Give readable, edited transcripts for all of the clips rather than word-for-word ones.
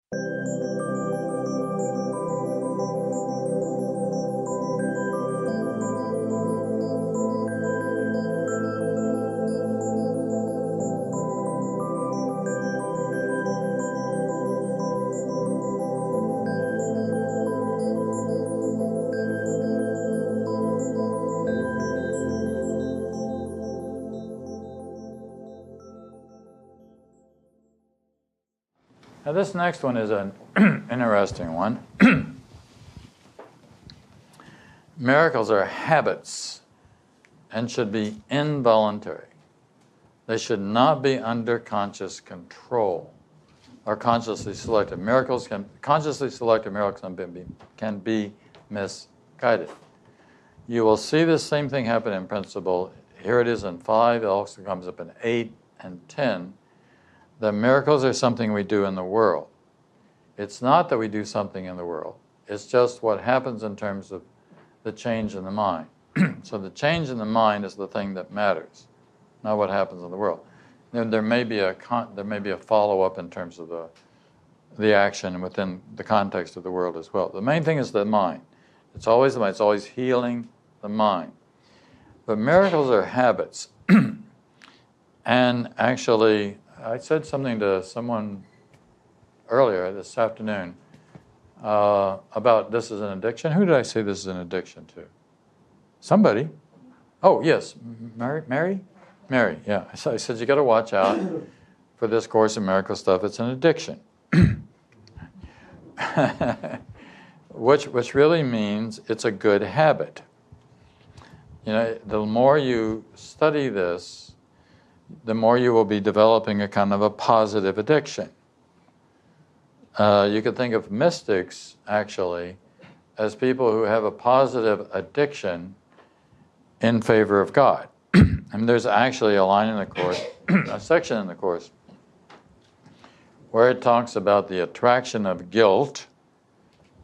Now this next one is an interesting one. Miracles are habits and should be involuntary. They should not be under conscious control or consciously selected. Consciously selected miracles can be misguided. You will see the same thing happen in principle. Here it is in 5, it also comes up in 8 and 10. The miracles are something we do in the world. It's not that we do something in the world. It's just what happens in terms of the change in the mind. So the change in the mind is the thing that matters, not what happens in the world. Then there may be a follow-up in terms of the action within the context of the world as well. The main thing is the mind. It's always the mind. It's always healing the mind. But miracles are habits. And actually, I said something to someone earlier this afternoon about this is an addiction. Who did I say this is an addiction to? Somebody. Oh, yes. Mary, yeah. So I said, you got to watch out for this Course in Miracle stuff. It's an addiction. Which really means it's a good habit. You know, the more you study this, the more you will be developing a kind of a positive addiction. You could think of mystics, actually, as people who have a positive addiction in favor of God. And there's actually a line in the Course, a section in the Course, where it talks about the attraction of guilt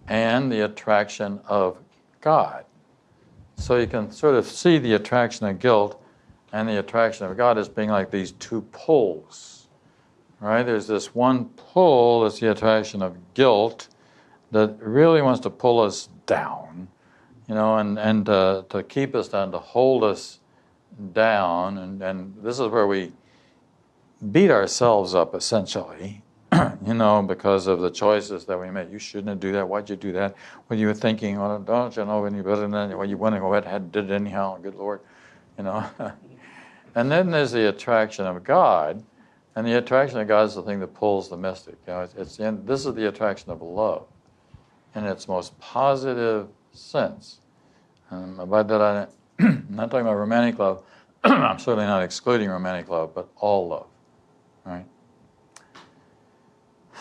and the attraction of God. So you can sort of see the attraction of guilt and the attraction of God as being like these two pulls, right? There's this one pull that's the attraction of guilt that really wants to pull us down, you know, and to keep us down, to hold us down. And this is where we beat ourselves up, essentially, you know, because of the choices that we made. You shouldn't do that. Why'd you do that? When you were thinking, well, don't you know any better than that? Well, you went and go ahead, did it anyhow, good Lord, you know. And then there's the attraction of God, and the attraction of God is the thing that pulls the mystic. You know, this is the attraction of love in its most positive sense. By that, I'm not talking about romantic love. I'm certainly not excluding romantic love, but all love, right?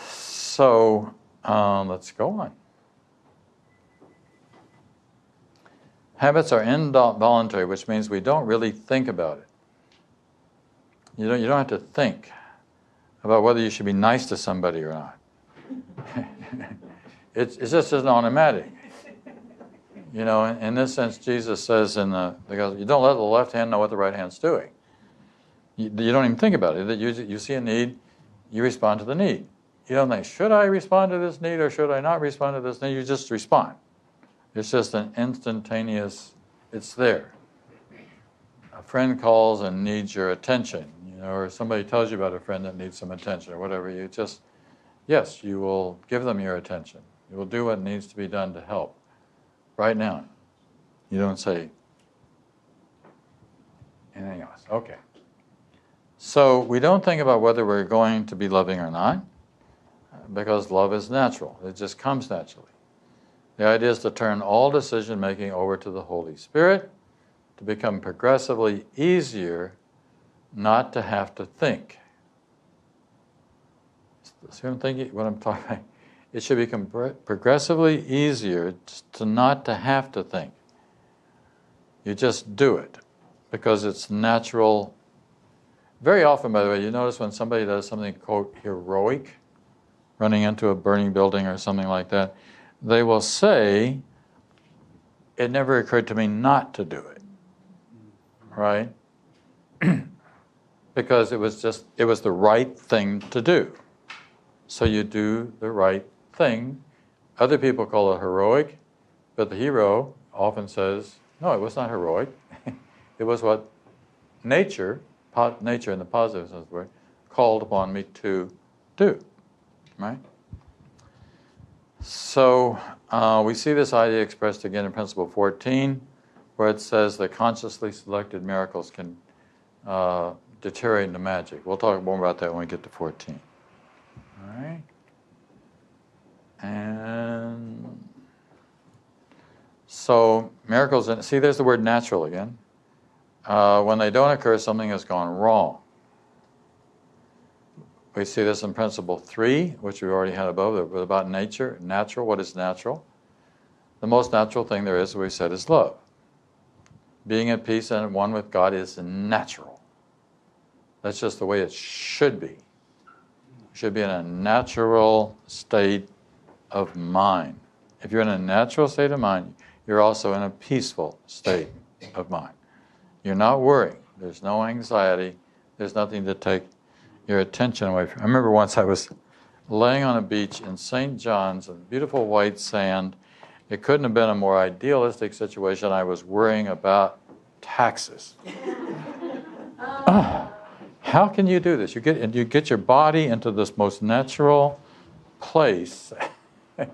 So let's go on. Habits are involuntary, which means we don't really think about it. You don't have to think about whether you should be nice to somebody or not. It's just an automatic. You know, in this sense, Jesus says in the gospel, you don't let the left hand know what the right hand's doing. You don't even think about it. You see a need, you respond to the need. You don't think, should I respond to this need or should I not respond to this need? You just respond. It's just an instantaneous, it's there. A friend calls and needs your attention, you know, or somebody tells you about a friend that needs some attention or whatever. You just, yes, you will give them your attention. You will do what needs to be done to help right now. You don't say anything else. Okay. So we don't think about whether we're going to be loving or not, because love is natural. It just comes naturally. The idea is to turn all decision-making over to the Holy Spirit, to become progressively easier not to have to think. See what I'm talking about? It should become progressively easier to not to have to think. You just do it because it's natural. Very often, by the way, you notice when somebody does something, quote, heroic, running into a burning building or something like that, they will say, it never occurred to me not to do it. Right? Because it was the right thing to do. So you do the right thing. Other people call it heroic, but the hero often says, no, it was not heroic. It was what nature in the positive sense of the word, called upon me to do, right? So we see this idea expressed again in Principle 14, where it says that consciously selected miracles can deteriorate into magic. We'll talk more about that when we get to 14. All right? And so miracles, see there's the word natural again. When they don't occur, something has gone wrong. We see this in Principle 3, which we already had above, about nature. Natural, what is natural? The most natural thing there is, as we said, is love. Being at peace and one with God is natural. That's just the way it should be. It should be in a natural state of mind. If you're in a natural state of mind, you're also in a peaceful state of mind. You're not worrying. There's no anxiety. There's nothing to take your attention away from. I remember once I was laying on a beach in St. John's in beautiful white sand. It couldn't have been a more idealistic situation. I was worrying about taxes. How can you do this? You get your body into this most natural place, one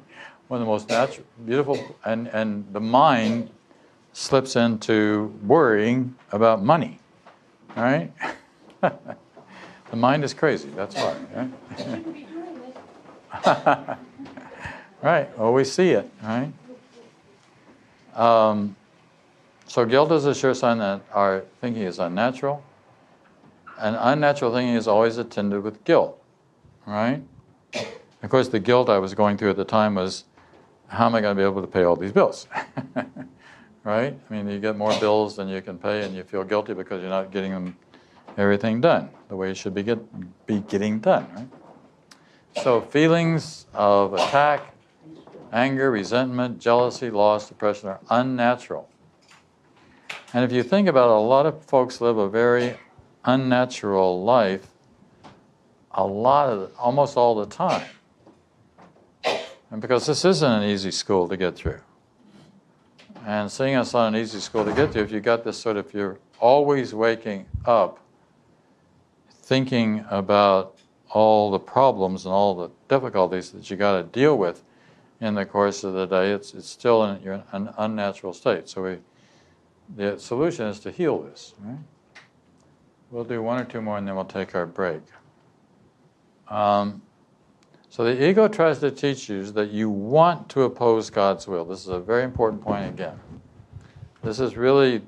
of the most natural, beautiful, and the mind slips into worrying about money. All right? The mind is crazy, that's why. Right? I shouldn't be doing this. Right, well, we see it, right? So guilt is a sure sign that our thinking is unnatural. And unnatural thinking is always attended with guilt, right? Of course, the guilt I was going through at the time was, how am I going to be able to pay all these bills? Right? I mean, you get more bills than you can pay, and you feel guilty because you're not getting everything done the way it should be getting done, right? So feelings of attack, anger, resentment, jealousy, loss, depression are unnatural. And if you think about it, a lot of folks live a very unnatural life almost all the time. And because this isn't an easy school to get through. And seeing us on an easy school to get through, if you got this sort of, you're always waking up thinking about all the problems and all the difficulties that you got to deal with in the course of the day, it's still you're in an unnatural state. So the solution is to heal this. Right? We'll do one or two more and then we'll take our break. So the ego tries to teach you that you want to oppose God's will. This is a very important point again. This is really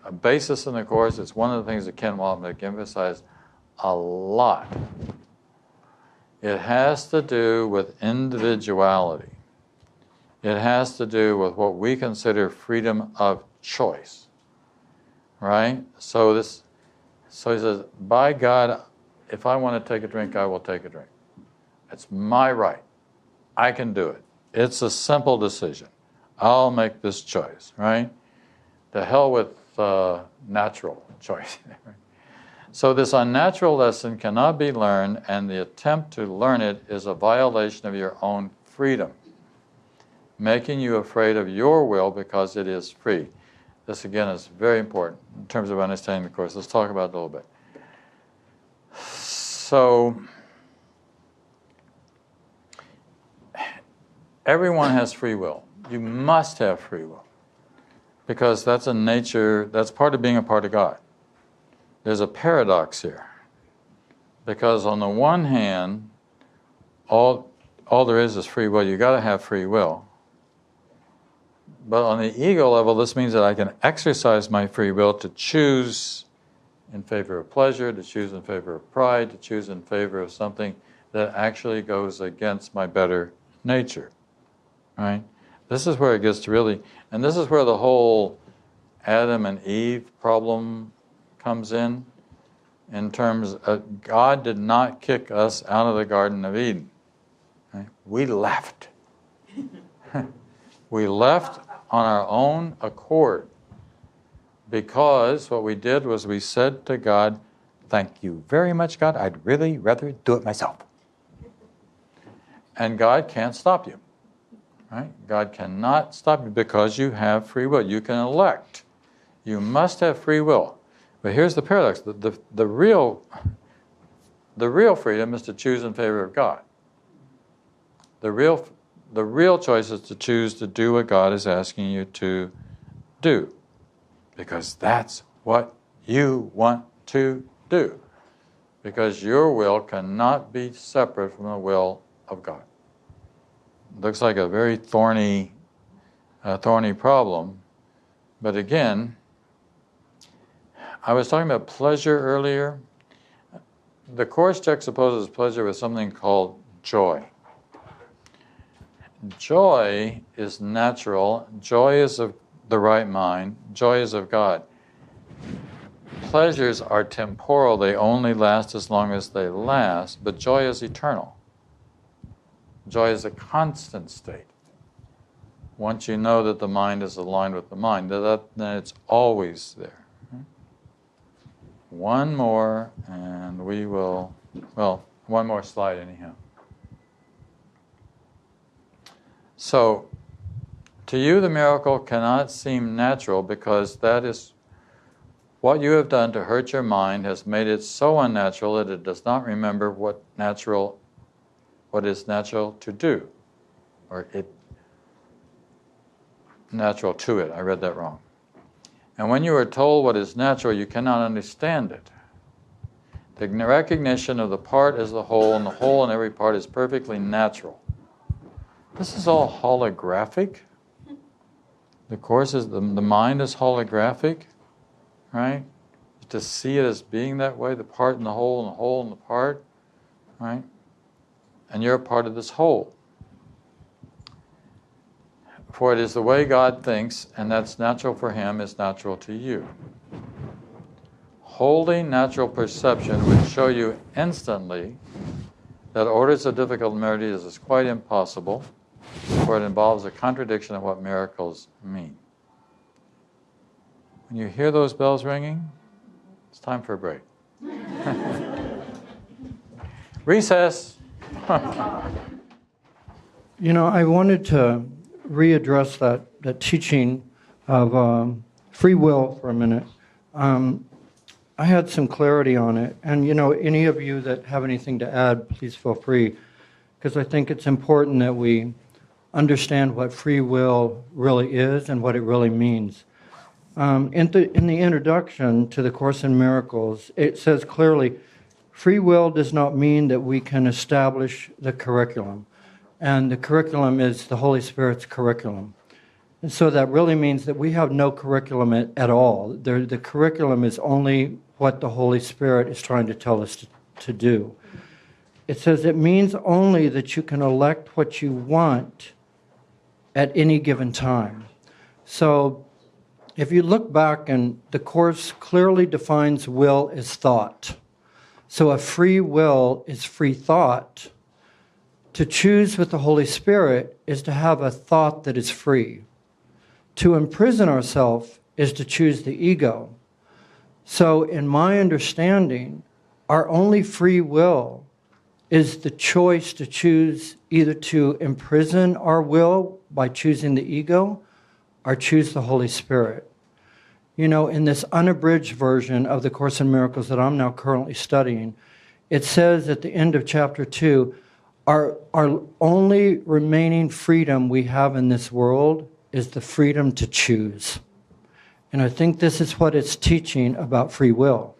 a basis in the Course. It's one of the things that Ken Wapnick emphasized a lot. It has to do with individuality. It has to do with what we consider freedom of choice. Right? So he says, by God, if I want to take a drink, I will take a drink. It's my right. I can do it. It's a simple decision. I'll make this choice, right? To hell with natural choice. So this unnatural lesson cannot be learned, and the attempt to learn it is a violation of your own freedom, making you afraid of your will because it is free. This, again, is very important in terms of understanding the Course. Let's talk about it a little bit. So, everyone has free will. You must have free will. Because that's a nature, that's part of being a part of God. There's a paradox here. Because on the one hand, all there is free will. You got to have free will. But on the ego level, this means that I can exercise my free will to choose in favor of pleasure, to choose in favor of pride, to choose in favor of something that actually goes against my better nature. Right? This is where it gets to really, and this is where the whole Adam and Eve problem comes in terms of God did not kick us out of the Garden of Eden. Right? We left. We left on our own accord because what we did was we said to God, thank you very much, God, I'd really rather do it myself. And God can't stop you. Right? God cannot stop you because you have free will. You can elect. You must have free will. But here's the paradox. The real freedom is to choose in favor of God. The real choice is to choose to do what God is asking you to do. Because that's what you want to do. Because your will cannot be separate from the will of God. It looks like a very thorny problem. But again, I was talking about pleasure earlier. The Course juxtaposes pleasure with something called joy. Joy is natural. Joy is of the right mind. Joy is of God. Pleasures are temporal. They only last as long as they last. But joy is eternal. Joy is a constant state. Once you know that the mind is aligned with the mind, then it's always there. One more, and we will, one more slide anyhow. So, to you the miracle cannot seem natural because that is what you have done to hurt your mind has made it so unnatural that it does not remember what is natural to do, or natural to it. I read that wrong. And when you are told what is natural, you cannot understand it. The recognition of the part as the whole, and the whole in every part is perfectly natural. This is all holographic. The Course is, the mind is holographic, right? To see it as being that way, the part and the whole and the part, right? And you're a part of this whole. For it is the way God thinks, and that's natural for Him, is natural to you. Wholly natural perception would show you instantly that orders of difficult melodies is quite impossible, for it involves a contradiction of what miracles mean. When you hear those bells ringing, it's time for a break. Recess! You know, I wanted to readdress that teaching of free will for a minute. I had some clarity on it. And, you know, any of you that have anything to add, please feel free. Because I think it's important that we understand what free will really is and what it really means. In the introduction to the Course in Miracles, it says clearly, free will does not mean that we can establish the curriculum. And the curriculum is the Holy Spirit's curriculum. And so that really means that we have no curriculum at all. The curriculum is only what the Holy Spirit is trying to tell us to do. It says it means only that you can elect what you want at any given time. So if you look back, and the Course clearly defines will as thought. So a free will is free thought. To choose with the Holy Spirit is to have a thought that is free. To imprison ourselves is to choose the ego. So in my understanding, our only free will is the choice to choose either to imprison our will by choosing the ego or choose the Holy Spirit. You know, in this unabridged version of the Course in Miracles that I'm now currently studying, it says at the end of chapter 2, our only remaining freedom we have in this world is the freedom to choose. And I think this is what it's teaching about free will,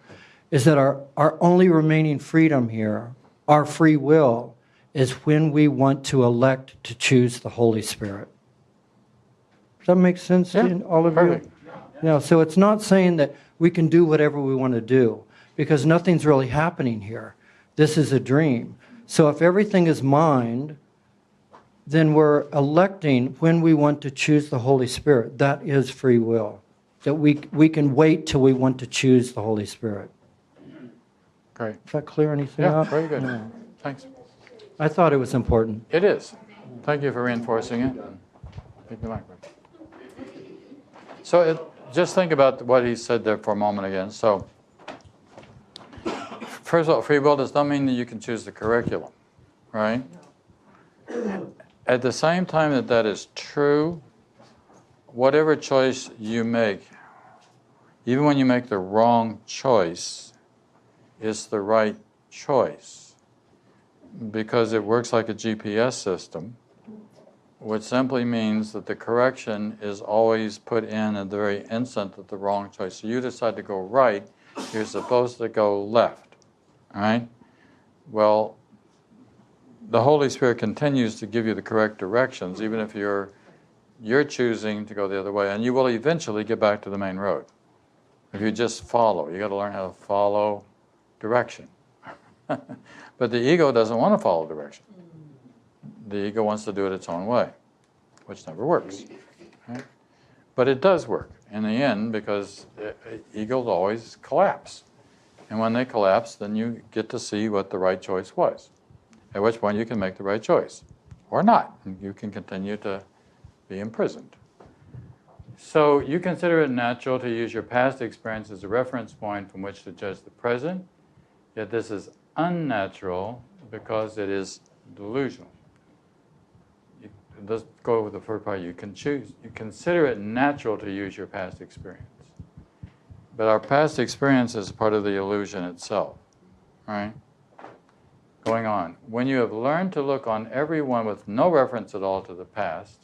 is that our only remaining freedom here, our free will, is when we want to elect to choose the Holy Spirit. Does that make sense to all of perfect. you? Yeah, so it's not saying that we can do whatever we want to do, because nothing's really happening here. This is a dream. So if everything is mind, then we're electing when we want to choose the Holy Spirit. That is free will. That we can wait till we want to choose the Holy Spirit. Great. Does that clear anything Yeah, up? very good. Yeah. Thanks. I thought it was important. It is. Thank you for reinforcing it. Thank you, Michael. So just think about what he said there for a moment again. So, first of all, free will does not mean that you can choose the curriculum, right? at the same time that that is true, whatever choice you make, even when you make the wrong choice, it's the right choice because it works like a GPS system, which simply means that the correction is always put in at the very instant of the wrong choice. So you decide to go right, you're supposed to go left, all right? Well, the Holy Spirit continues to give you the correct directions, even if you're choosing to go the other way, and you will eventually get back to the main road. If you just follow, you got to learn how to follow direction. But the ego doesn't want to follow direction. The ego wants to do it its own way, which never works. Right? But it does work in the end because egos always collapse. And when they collapse, then you get to see what the right choice was. At which point you can make the right choice. Or not. You can continue to be imprisoned. So you consider it natural to use your past experience as a reference point from which to judge the present. Yet this is unnatural because it is delusional. Let's go with the first part. You consider it natural to use your past experience. But our past experience is part of the illusion itself. Right? Going on. When you have learned to look on everyone with no reference at all to the past,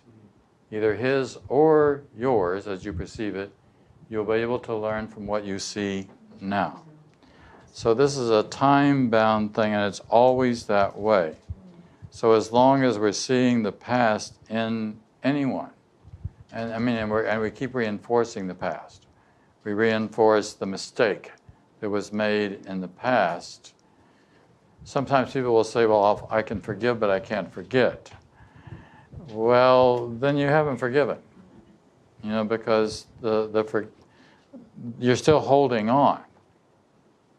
either his or yours as you perceive it, you'll be able to learn from what you see now. So this is a time-bound thing, and it's always that way. So as long as we're seeing the past in anyone, and we keep reinforcing the past. We reinforce the mistake that was made in the past. Sometimes people will say, well, I can forgive, but I can't forget. Well, then you haven't forgiven, because you're still holding on.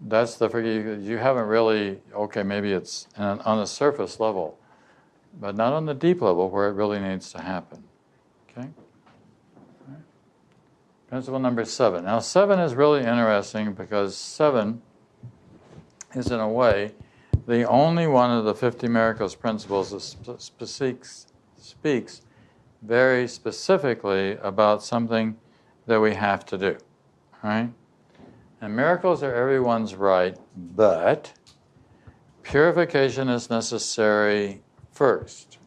That's the forgive. You haven't really, maybe it's on a surface level, but not on the deep level where it really needs to happen. Okay? Right. Principle number 7. Now, 7 is really interesting because 7 is, in a way, the only one of the 50 miracles principles that speaks very specifically about something that we have to do. Right? And miracles are everyone's right, but purification is necessary first.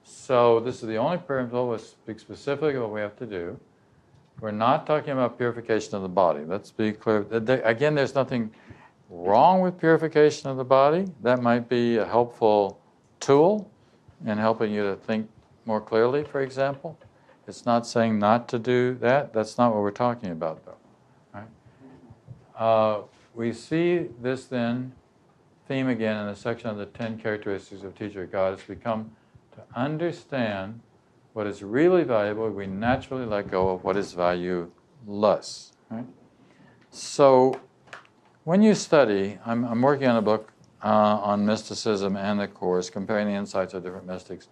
So this is the only principle that speaks specifically what we have to do. We're not talking about purification of the body. Let's be clear. Again, there's nothing wrong with purification of the body. That might be a helpful tool in helping you to think more clearly, for example. It's not saying not to do that. That's not what we're talking about, though. Right? We see this then theme again in the section of the 10 characteristics of teacher of God. It's become to understand what is really valuable. We naturally let go of what is valueless. Right? So when you study, I'm working on a book on mysticism and the Course, comparing the insights of different mystics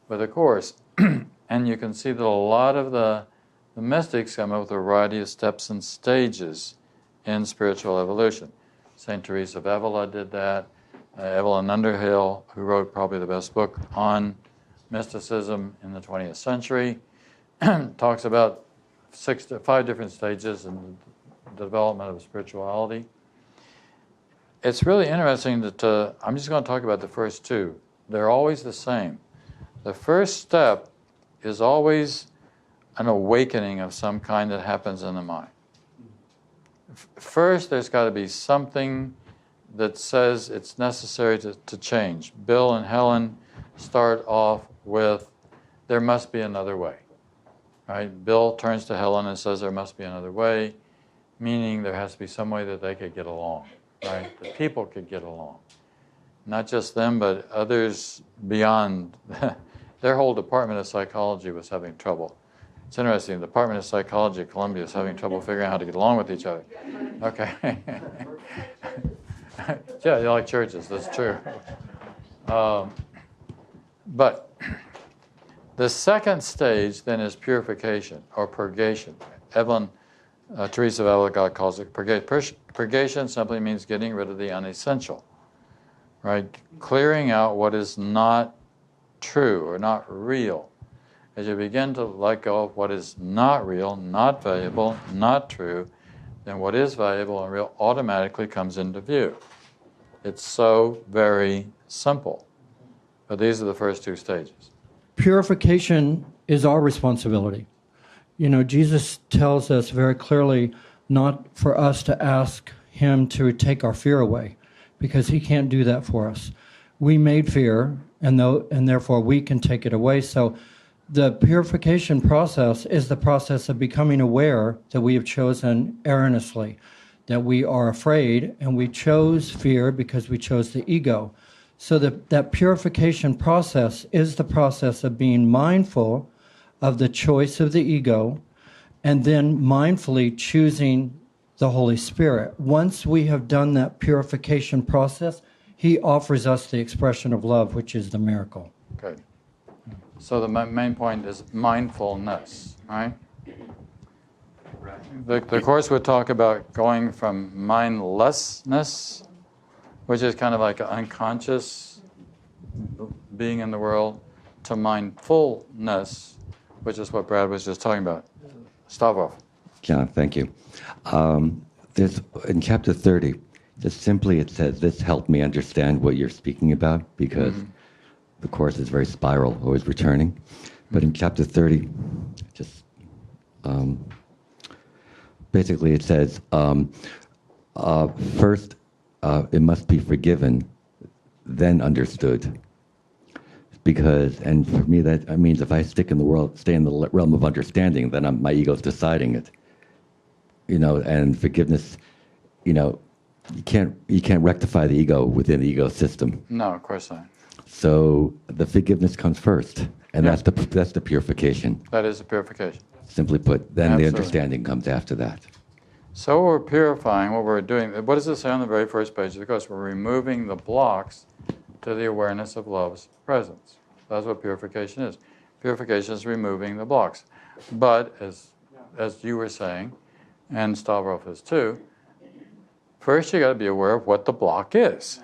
with the Course. And you can see that a lot of the mystics come up with a variety of steps and stages in spiritual evolution. St. Teresa of Avila did that. Evelyn Underhill, who wrote probably the best book on mysticism in the 20th century, talks about 5 different stages in the development of spirituality. It's really interesting that I'm just going to talk about the first 2. They're always the same. The first step is always an awakening of some kind that happens in the mind. First, there's got to be something that says it's necessary to change. Bill and Helen start off with, there must be another way. Right? Bill turns to Helen and says there must be another way, meaning there has to be some way that they could get along. Right? That people could get along. Not just them, but others beyond. Their whole department of psychology was having trouble. It's interesting, the Department of Psychology at Columbia is having trouble figuring out how to get along with each other. Okay. Yeah, you like churches, that's true. But the second stage then is purification or purgation. Evelyn Teresa of Avila calls it purgation. Purgation simply means getting rid of the unessential, right? Clearing out what is not true or not real. As you begin to let go of what is not real, not valuable, not true, then what is valuable and real automatically comes into view. It's so very simple. But these are the first two stages. Purification is our responsibility. You know, Jesus tells us very clearly not for us to ask him to take our fear away, because he can't do that for us. We made fear, and therefore we can take it away. So the purification process is the process of becoming aware that we have chosen erroneously, that we are afraid, and we chose fear because we chose the ego. So that purification process is the process of being mindful of the choice of the ego, and then mindfully choosing the Holy Spirit. Once we have done that purification process, he offers us the expression of love, which is the miracle. Good. So the main point is mindfulness, right? The Course would talk about going from mindlessness, which is kind of like an unconscious being in the world, to mindfulness, which is what Brad was just talking about. Stavros. John, thank you. There's in chapter 30, just simply it says, this helped me understand what you're speaking about, because the Course is very spiral, always returning. But in chapter 30, just basically it says, first, it must be forgiven, then understood. Because, and for me, that means if I stay in the realm of understanding, then my ego's deciding it. You know, and forgiveness, you know, you can't rectify the ego within the ego system. No, of course not. So the forgiveness comes first, and that's the purification. That is a purification. Simply put, then Absolutely. the understanding comes after that. So we're purifying, what we're doing, what does it say on the very first page? Because we're removing the blocks to the awareness of love's presence. That's what purification is. Purification is removing the blocks. But as you were saying, and Stavros is too, first you got to be aware of what the block is.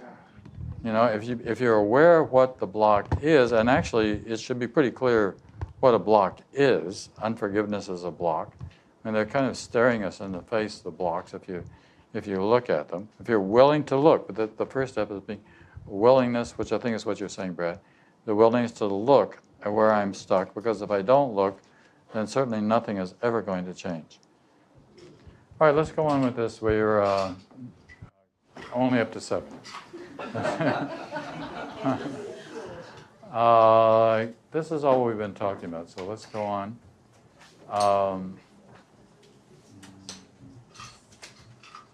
You know, if you're aware of what the block is, and actually it should be pretty clear what a block is. Unforgiveness is a block. And they're kind of staring us in the face, the blocks, if you look at them. If you're willing to look, but the first step is being willingness, which I think is what you're saying, Brad. The willingness to look at where I'm stuck, because if I don't look, then certainly nothing is ever going to change. All right, let's go on with this. We're only up to 7. This is all we've been talking about, so let's go on.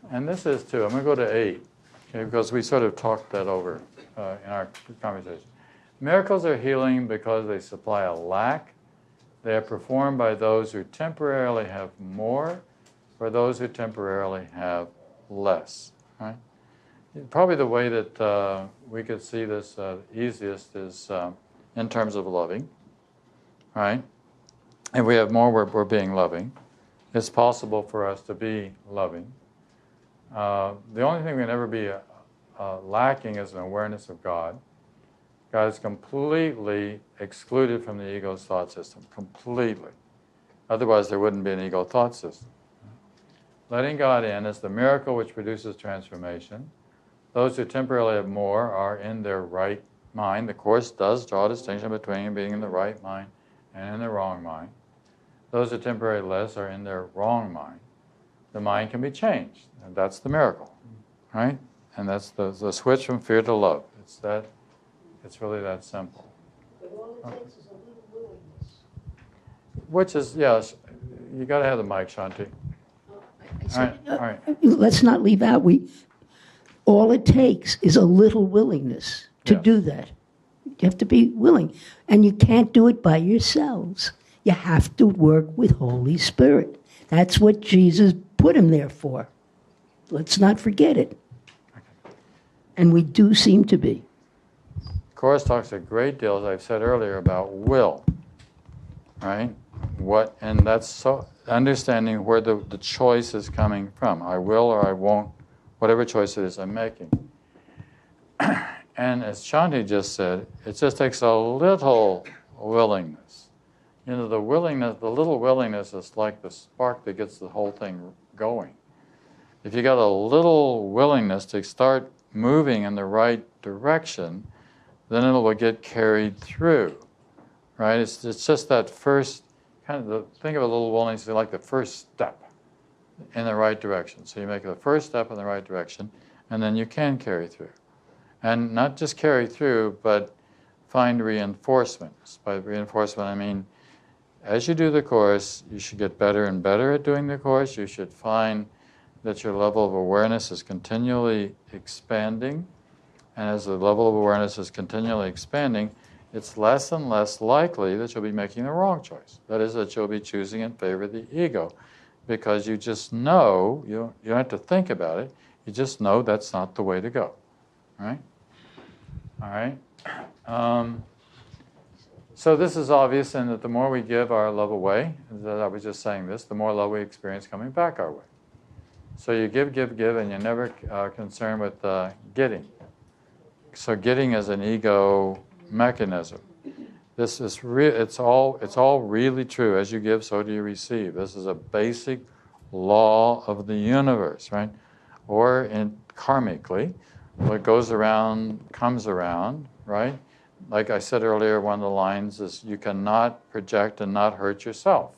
And this is too. I'm going to go to 8, okay, because we sort of talked that over in our conversation. Miracles are healing because they supply a lack. They are performed by those who temporarily have more, or those who temporarily have less. Right? Probably the way that we could see this easiest is in terms of loving. Right? If we have more, we're being loving. It's possible for us to be loving. The only thing we can ever be lacking is an awareness of God. God is completely excluded from the ego's thought system, completely. Otherwise, there wouldn't be an ego thought system. Letting God in is the miracle which produces transformation. Those who temporarily have more are in their right mind. The Course does draw a distinction between being in the right mind and in the wrong mind. Those who temporarily less are in their wrong mind. The mind can be changed, and that's the miracle, right? And that's the switch from fear to love. It's really that simple. But all it takes is a little willingness. Which is, yes, you got to have the mic, Shanti. All right. Let's not leave out, all it takes is a little willingness to Yes. do that. You have to be willing. And you can't do it by yourselves. You have to work with Holy Spirit. That's what Jesus put him there for. Let's not forget it. And we do seem to be. Course talks a great deal, as I've said earlier, about will, right? And that's so understanding where the choice is coming from. I will or I won't, whatever choice it is I'm making. And as Shanti just said, it just takes a little willingness. You know, the little willingness is like the spark that gets the whole thing going. If you got a little willingness to start moving in the right direction, then it will get carried through, right? It's just that first think of a little willingness like the first step in the right direction. So you make the first step in the right direction, and then you can carry through. And not just carry through, but find reinforcements. By reinforcement, I mean, as you do the course, you should get better and better at doing the course. You should find that your level of awareness is continually expanding. And as the level of awareness is continually expanding, it's less and less likely that you'll be making the wrong choice. That is, that you'll be choosing in favor of the ego. Because you just know, you don't have to think about it, you just know that's not the way to go. Right? All right? So this is obvious in that the more we give our love away, I was just saying this, the more love we experience coming back our way. So you give, and you're never concerned with getting. So getting is an ego mechanism. This is it's all really true. As you give, so do you receive. This is a basic law of the universe, right? Or karmically, what goes around comes around, right? Like I said earlier, one of the lines is you cannot project and not hurt yourself.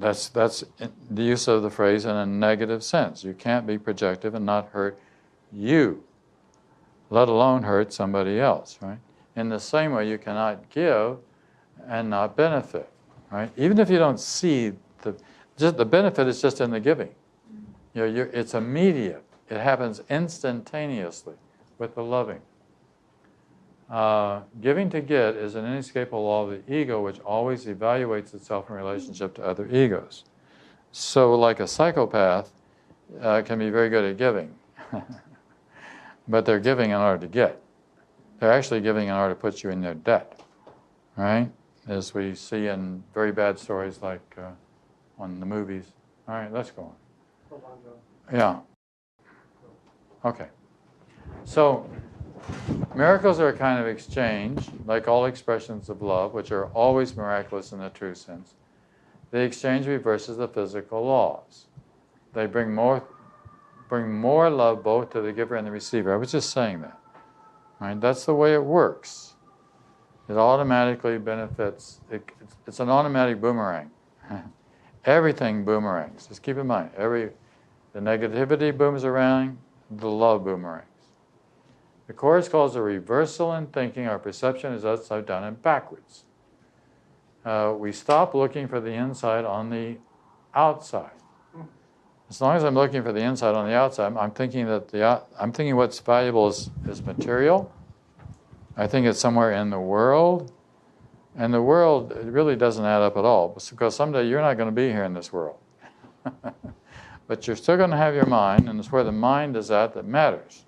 That's the use of the phrase in a negative sense. You can't be projective and not hurt you, let alone hurt somebody else, right? In the same way, you cannot give and not benefit, right? Even if you don't see the benefit is just in the giving. You know, it's immediate. It happens instantaneously with the loving. Giving to get is an inescapable law of the ego, which always evaluates itself in relationship to other egos. So, like a psychopath can be very good at giving, but they're giving in order to get. They're actually giving in order to put you in their debt, right? As we see in very bad stories like on the movies. All right, let's go on. Yeah. Okay. So, miracles are a kind of exchange, like all expressions of love, which are always miraculous in the true sense. The exchange reverses the physical laws. They bring more love both to the giver and the receiver. I was just saying that. Right? That's the way it works. It automatically benefits. It's an automatic boomerang. Everything boomerangs. Just keep in mind, the negativity booms around, the love boomerangs. The Course calls a reversal in thinking. Our perception is upside down and backwards. We stop looking for the inside on the outside. As long as I'm looking for the inside on the outside, I'm thinking what's valuable is material. I think it's somewhere in the world. And the world, it really doesn't add up at all. Because someday you're not going to be here in this world. But you're still going to have your mind, and it's where the mind is at that matters.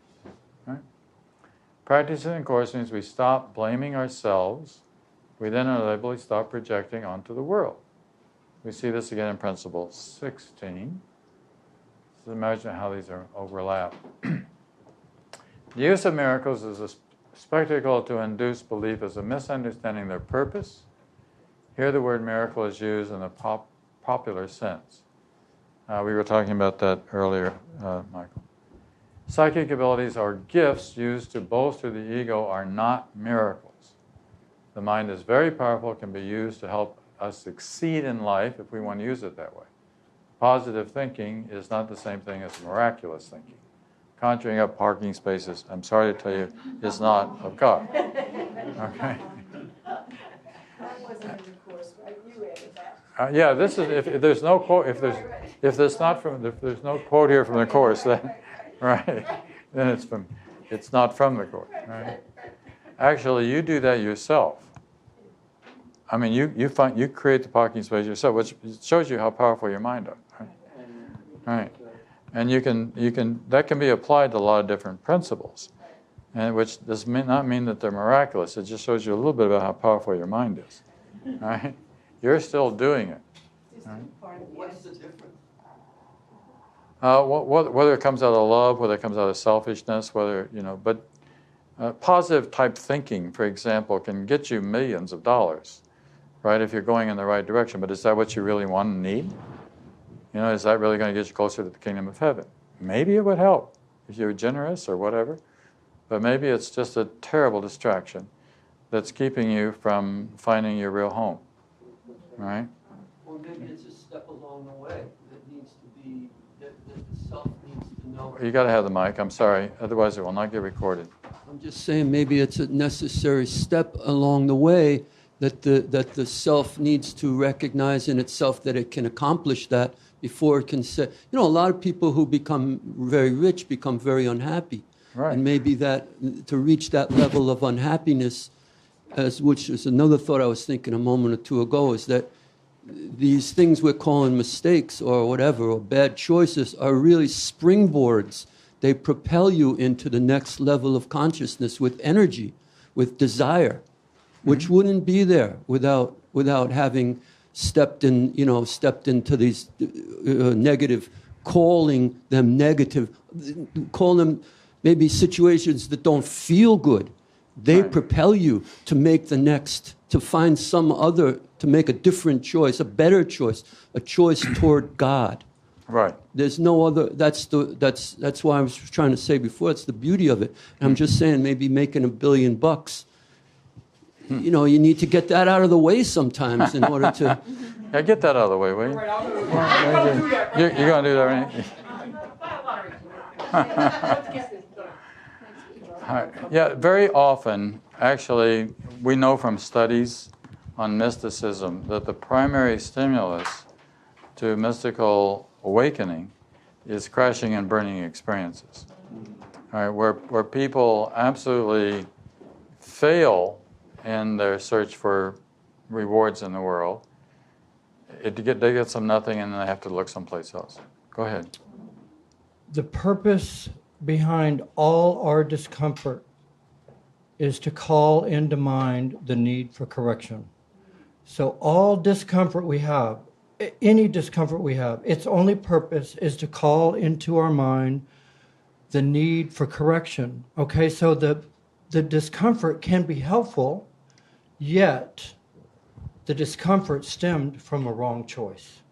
Right? Practicing the Course means we stop blaming ourselves. We then inevitably stop projecting onto the world. We see this again in Principle 16. So imagine how these are overlapped. The use of miracles is a spectacle to induce belief as a misunderstanding their purpose. Here the word miracle is used in a popular sense. We were talking about that earlier, Michael. Psychic abilities or gifts used to bolster the ego are not miracles. The mind is very powerful, can be used to help us succeed in life if we want to use it that way. Positive thinking is not the same thing as miraculous thinking. Conjuring up parking spaces, I'm sorry to tell you, is not of God. Okay? That wasn't in the Course, right? You added that. Yeah, this is if there's no quote if there's no quote here from the Course, then right, then it's not from the Course. Right? Actually, you do that yourself. I mean, you create the parking space yourself, which shows you how powerful your mind is. Right? Right. And you can that can be applied to a lot of different principles, and which does not mean that they're miraculous. It just shows you a little bit about how powerful your mind is. Right? You're still doing it. Right? What's the difference? Whether it comes out of love, whether it comes out of selfishness, but Positive type thinking, for example, can get you millions of dollars, right, if you're going in the right direction. But is that what you really want and need? You know, is that really going to get you closer to the kingdom of heaven? Maybe it would help if you're generous or whatever, but maybe it's just a terrible distraction that's keeping you from finding your real home, right? Or maybe it's a step along the way that needs to be, that the self needs to know. You got to have the mic, I'm sorry, otherwise it will not get recorded. I'm just saying maybe it's a necessary step along the way that the self needs to recognize in itself that it can accomplish that before it can say, you know, a lot of people who become very rich become very unhappy. Right. And maybe that, to reach that level of unhappiness, which is another thought I was thinking a moment or two ago, is that these things we're calling mistakes or whatever, or bad choices, are really springboards. They propel you into the next level of consciousness with energy, with desire, which wouldn't be there without having stepped into these negative, calling them negative, call them maybe situations that don't feel good. They propel you to make the next, to find some other, to make a different choice, a better choice, a choice toward God. Right. There's no other. That's why I was trying to say before. It's the beauty of it. And I'm just saying, maybe making $1 billion, you know, you need to get that out of the way sometimes in order to. Yeah, get that out of the way, will you? You're going to do that, right? All right. Yeah, very often, actually, we know from studies on mysticism that the primary stimulus to mystical awakening is crashing and burning experiences. All right, where people absolutely fail in their search for rewards in the world, they get some nothing and then they have to look someplace else. Go ahead. The purpose behind all our discomfort is to call into mind the need for correction. So all discomfort we have, any discomfort we have, its only purpose is to call into our mind the need for correction. Okay, so the discomfort can be helpful, yet the discomfort stemmed from a wrong choice.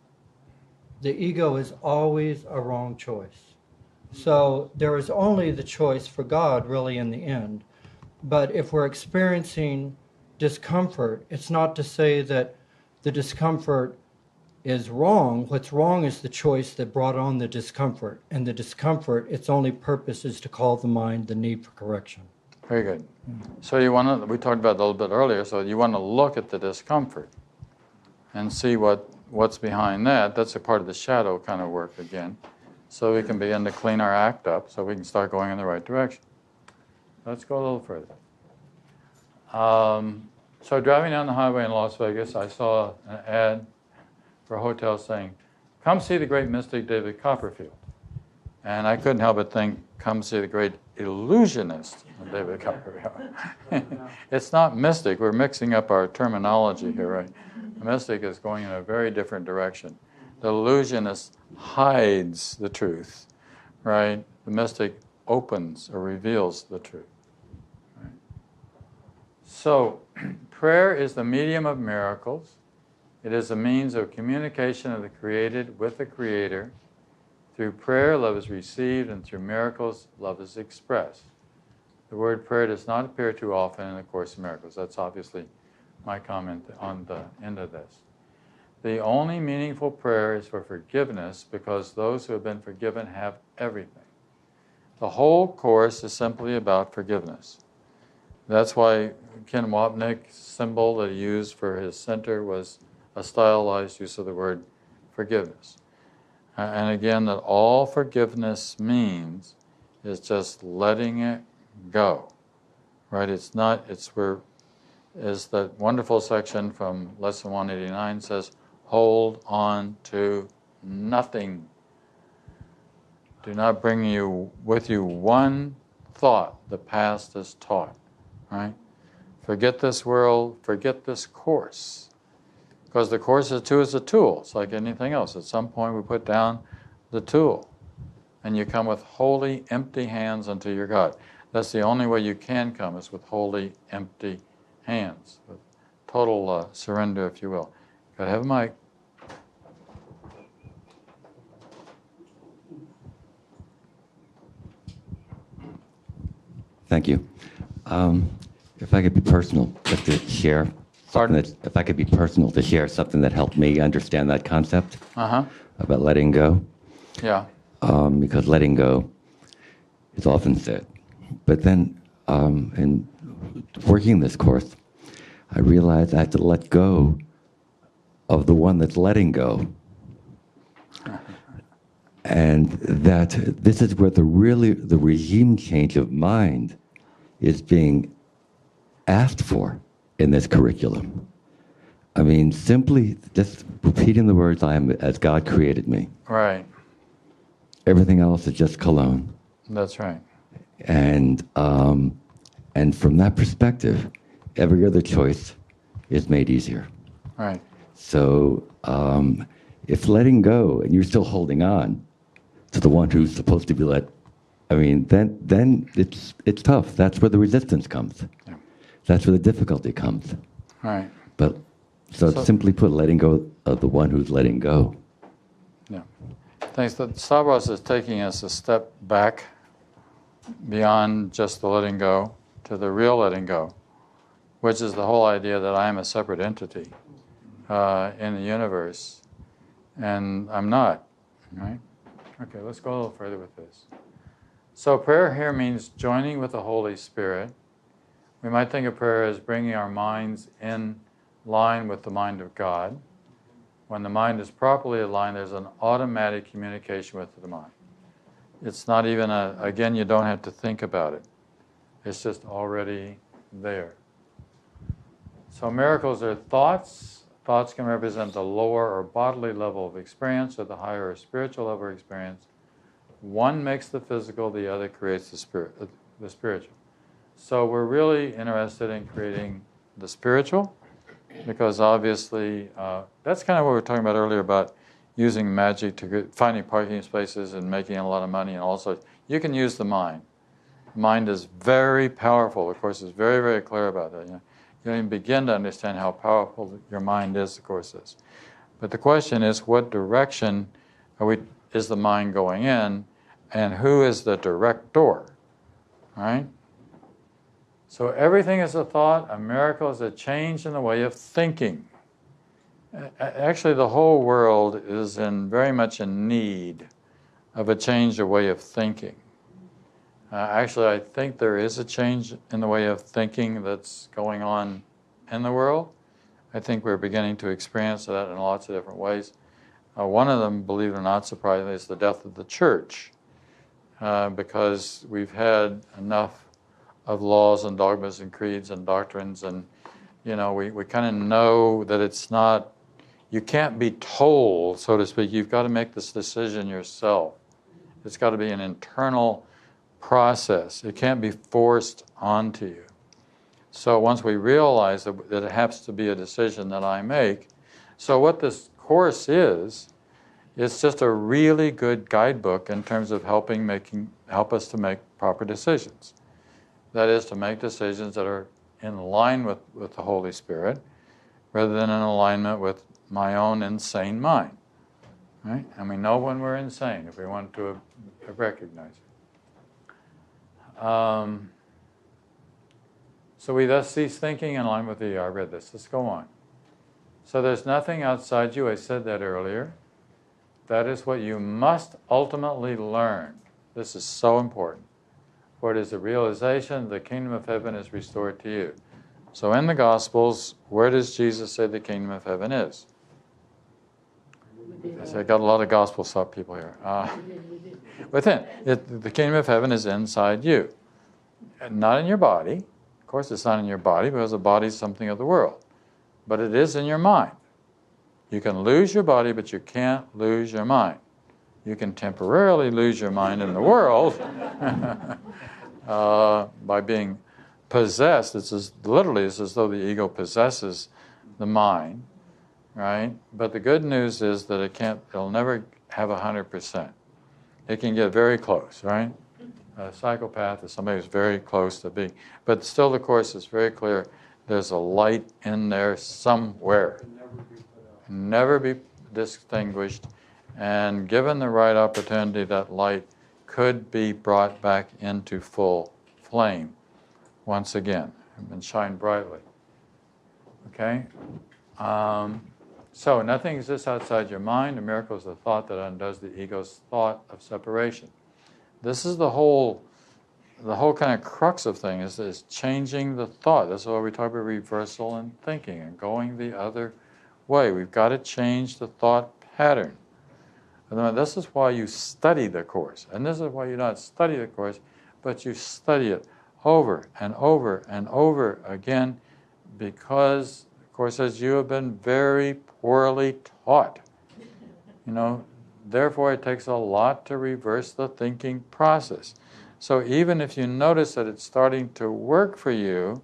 The ego is always a wrong choice. So there is only the choice for God really in the end. But if we're experiencing discomfort, it's not to say that the discomfort is wrong. What's wrong is the choice that brought on the discomfort. And the discomfort, its only purpose is to call the mind the need for correction. Very good. So we talked about it a little bit earlier, so you want to look at the discomfort and see what's behind that. That's a part of the shadow kind of work again. So we can begin to clean our act up so we can start going in the right direction. Let's go a little further. So driving down the highway in Las Vegas, I saw an ad for a hotel saying, "Come see the great mystic David Copperfield." And I couldn't help but think, come see the great illusionist David Copperfield. It's not mystic. We're mixing up our terminology here, right? The mystic is going in a very different direction. The illusionist hides the truth, right? The mystic opens or reveals the truth. Right? So, prayer is the medium of miracles. It is a means of communication of the created with the Creator. Through prayer, love is received, and through miracles, love is expressed. The word prayer does not appear too often in the Course in Miracles. That's obviously my comment on the end of this. The only meaningful prayer is for forgiveness, because those who have been forgiven have everything. The whole Course is simply about forgiveness. That's why Ken Wapnick's symbol that he used for his center was a stylized use of the word forgiveness. And again, that all forgiveness means is just letting it go, right? As that wonderful section from Lesson 189 says, hold on to nothing. Do not bring with you one thought the past has taught, right? Forget this world, forget this Course. Because the Course is a tool. It's like anything else. At some point we put down the tool. And you come with wholly empty hands unto your God. That's the only way you can come, is with wholly empty hands, with total surrender, if you will. Gotta have a mic. Thank you. If I could be personal, just to share something if I could be personal to share something that helped me understand that concept about letting go. Yeah. Because letting go is often said. But then in working this course, I realized I have to let go of the one that's letting go. And that this is where the regime change of mind is being asked for in this curriculum. I mean, simply just repeating the words, I am as God created me. Right. Everything else is just cologne. That's right. And from that perspective, every other choice is made easier. Right. So if letting go and you're still holding on to the one who's supposed to be let, I mean, then it's tough. That's where the resistance comes. Yeah. That's where the difficulty comes. Right. But so simply put, letting go of the one who's letting go. Yeah. Thanks. Stavros is taking us a step back beyond just the letting go to the real letting go, which is the whole idea that I am a separate entity in the universe, and I'm not, right? Okay, let's go a little further with this. So prayer here means joining with the Holy Spirit. We might think of prayer as bringing our minds in line with the mind of God. When the mind is properly aligned, there's an automatic communication with the mind. It's not even again, you don't have to think about it. It's just already there. So miracles are thoughts. Thoughts can represent the lower or bodily level of experience or the higher or spiritual level of experience. One makes the physical, the other creates the spiritual. So we're really interested in creating the spiritual, because obviously that's kind of what we were talking about earlier about using magic to finding parking spaces and making a lot of money, and also you can use the mind. Mind is very powerful. The Course is very, very clear about that. You don't even begin to understand how powerful your mind is, the Course is. But the question is, what direction is the mind going in, and who is the director, right? So everything is a thought. A miracle is a change in the way of thinking. Actually, the whole world is very much in need of a change of way of thinking. Actually, I think there is a change in the way of thinking that's going on in the world. I think we're beginning to experience that in lots of different ways. One of them, believe it or not, surprisingly, is the death of the church, because we've had enough of laws and dogmas and creeds and doctrines, and we kind of know that it's not, you can't be told, so to speak. You've got to make this decision yourself. It's got to be an internal process. It can't be forced onto you. So once we realize that it has to be a decision that I make, so what this Course is, it's just a really good guidebook in terms of help us to make proper decisions. That is, to make decisions that are in line with the Holy Spirit, rather than in alignment with my own insane mind. Right? And we know when we're insane, if we want to recognize it. So we thus cease thinking in line with the, I read this, let's go on. So there's nothing outside you, I said that earlier. That is what you must ultimately learn. This is so important. For it is the realization the kingdom of heaven is restored to you. So in the Gospels, where does Jesus say the kingdom of heaven is? I got a lot of gospel stuff people here. Within. The kingdom of heaven is inside you. Not in your body. Of course, it's not in your body because the body is something of the world. But it is in your mind. You can lose your body, but you can't lose your mind. You can temporarily lose your mind in the world by being possessed. It's as though the ego possesses the mind, right? But the good news is that it'll never have 100%. It can get very close, right? A psychopath is somebody who's very close to being. But still the Course is very clear. There's a light in there somewhere. Never be distinguished. And given the right opportunity, that light could be brought back into full flame once again and shine brightly. Okay? So nothing exists outside your mind. A miracle is the thought that undoes the ego's thought of separation. This is the whole kind of crux of things is changing the thought. That's why we talk about reversal in thinking and going the other way. We've got to change the thought pattern. And this is why you study the Course. And this is why you not study the Course, but you study it over and over and over again, because the Course says you have been very poorly taught. Therefore it takes a lot to reverse the thinking process. So even if you notice that it's starting to work for you,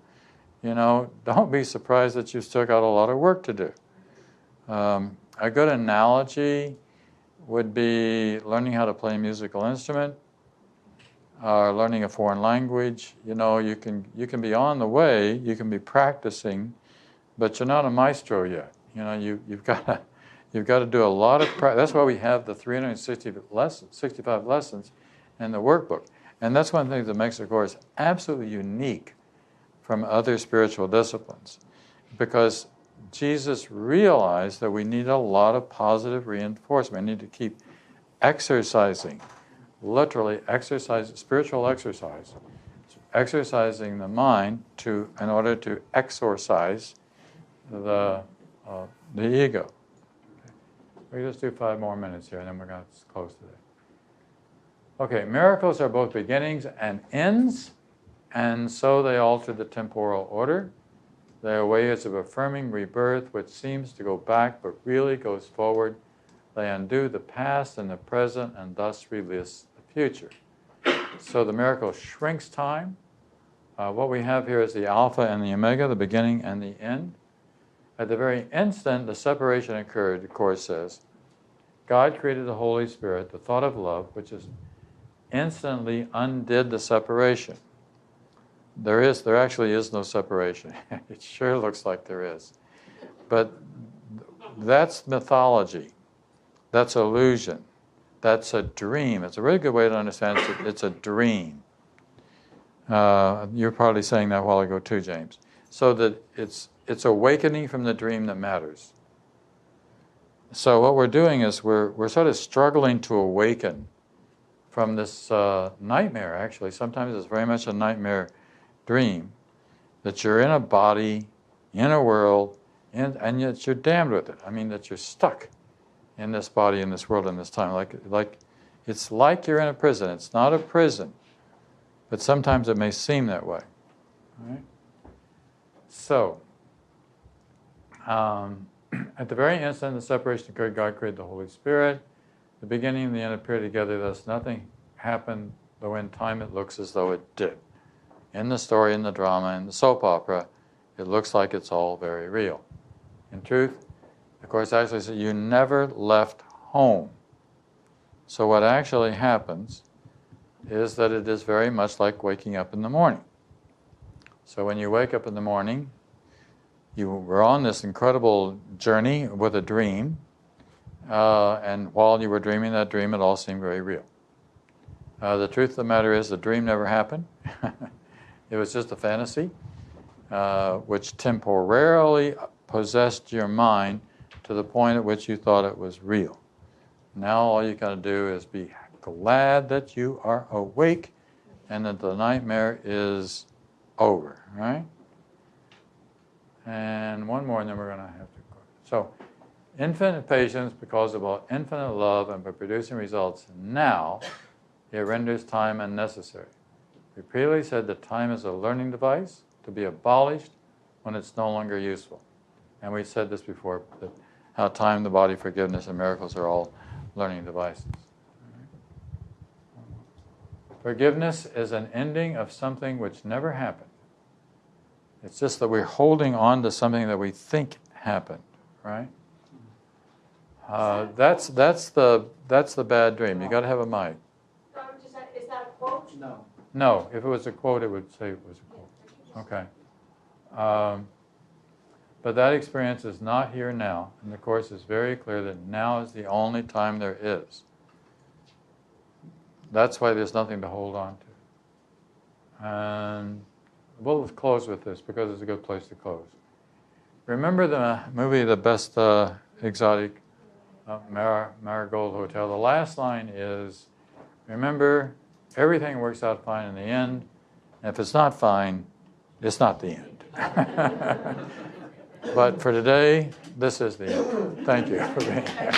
don't be surprised that you've still got a lot of work to do. A good analogy would be learning how to play a musical instrument, or learning a foreign language. You can be on the way, you can be practicing, but you're not a maestro yet. You've got to do a lot of practice. That's why we have the 365 lessons in the workbook. And that's one of the things that makes the Course absolutely unique from other spiritual disciplines. Because Jesus realized that we need a lot of positive reinforcement. We need to keep exercising, literally exercise, spiritual exercise, exercising the mind in order to exorcise the ego. We just do 5 more minutes here, and then we're going to close today. Okay, miracles are both beginnings and ends, and so they alter the temporal order. They are ways of affirming rebirth, which seems to go back but really goes forward. They undo the past and the present, and thus release the future. So the miracle shrinks time. What we have here is the alpha and the omega, the beginning and the end. At the very instant the separation occurred, the Course says, God created the Holy Spirit, the thought of love, which is instantly undid the separation. There actually is no separation. It sure looks like there is. But that's mythology. That's illusion. That's a dream. It's a really good way to understand it. It's a dream. You're probably saying that a while ago too, James. So that it's awakening from the dream that matters. So what we're doing is we're sort of struggling to awaken from this nightmare, actually. Sometimes it's very much a nightmare dream, that you're in a body, in a world, and yet you're damned with it. I mean, that you're stuck in this body, in this world, in this time. Like it's like you're in a prison. It's not a prison, but sometimes it may seem that way. All right? So, at the very instant the separation occurred, God created the Holy Spirit. The beginning and the end appear together, thus nothing happened, though in time it looks as though it did. In the story, in the drama, in the soap opera, it looks like it's all very real. In truth, the Course actually says you never left home. So what actually happens is that it is very much like waking up in the morning. So when you wake up in the morning, you were on this incredible journey with a dream, and while you were dreaming that dream, it all seemed very real. The truth of the matter is the dream never happened. It was just a fantasy, which temporarily possessed your mind to the point at which you thought it was real. Now all you got to do is be glad that you are awake and that the nightmare is over, right? And one more, and then we're going to have to go. So, infinite patience because of infinite love and by producing results now, it renders time unnecessary. We previously said that time is a learning device to be abolished when it's no longer useful. And we said this before, that how time, the body, forgiveness, and miracles are all learning devices. Forgiveness is an ending of something which never happened. It's just that we're holding on to something that we think happened, right? That's the bad dream. You got to have a mic. Is that a quote? No. No, if it was a quote, it would say it was a quote. Okay. But that experience is not here now. And the Course is very clear that now is the only time there is. That's why there's nothing to hold on to. And we'll close with this because it's a good place to close. Remember the movie The Best Exotic Marigold Hotel? The last line is, remember, everything works out fine in the end. And if it's not fine, it's not the end. But for today, this is the end. Thank you for being here.